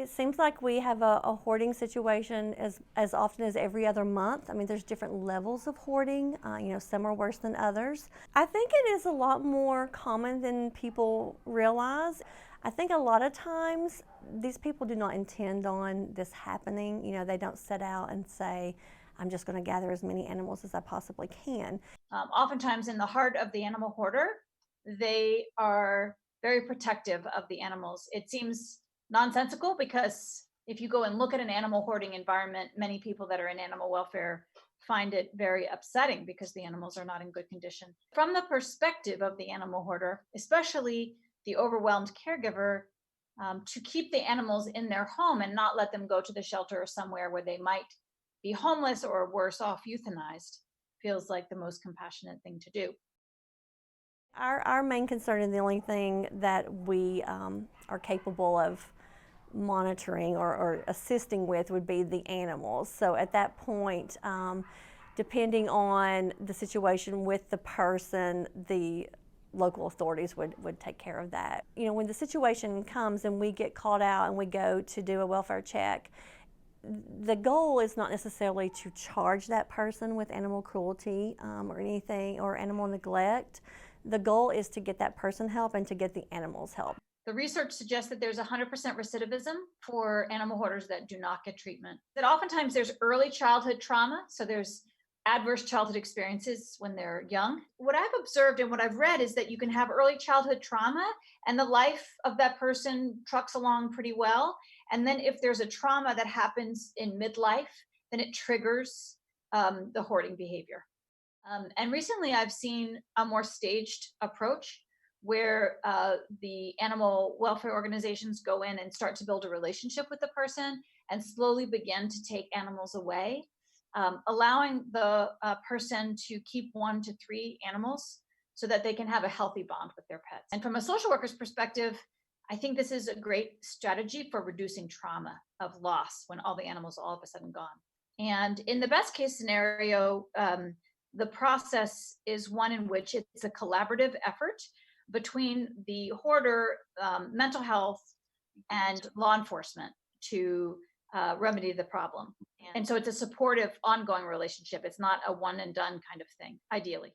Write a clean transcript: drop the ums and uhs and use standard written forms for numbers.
It seems like we have a hoarding situation as often as every other month. I mean, there's different levels of hoarding. Some are worse than others. I think it is a lot more common than people realize. I think a lot of times these people do not intend on this happening. They don't set out and say, I'm just going to gather as many animals as I possibly can. Oftentimes, in the heart of the animal hoarder, they are very protective of the animals. It seems nonsensical because if you go and look at an animal hoarding environment, many people that are in animal welfare find it very upsetting because the animals are not in good condition. From the perspective of the animal hoarder, especially the overwhelmed caregiver, to keep the animals in their home and not let them go to the shelter or somewhere where they might be homeless or worse off, euthanized, feels like the most compassionate thing to do. Our main concern and the only thing that we are capable of monitoring or assisting with would be the animals. So at that point, depending on the situation with the person, the local authorities would take care of that. When the situation comes and we get called out and we go to do a welfare check, the goal is not necessarily to charge that person with animal cruelty or anything, or animal neglect. The goal is to get that person help and to get the animals help. The research suggests that there's 100% recidivism for animal hoarders that do not get treatment. That oftentimes there's early childhood trauma, so there's adverse childhood experiences when they're young. What I've observed and what I've read is that you can have early childhood trauma and the life of that person trucks along pretty well. And then if there's a trauma that happens in midlife, then it triggers the hoarding behavior. And recently I've seen a more staged approach where the animal welfare organizations go in and start to build a relationship with the person and slowly begin to take animals away, allowing the person to keep 1 to 3 animals so that they can have a healthy bond with their pets. And from a social worker's perspective, I think this is a great strategy for reducing trauma of loss when all the animals are all of a sudden gone. And in the best case scenario, the process is one in which it's a collaborative effort between the hoarder, mental health, and law enforcement to remedy the problem. And so it's a supportive, ongoing relationship. It's not a one and done kind of thing, ideally.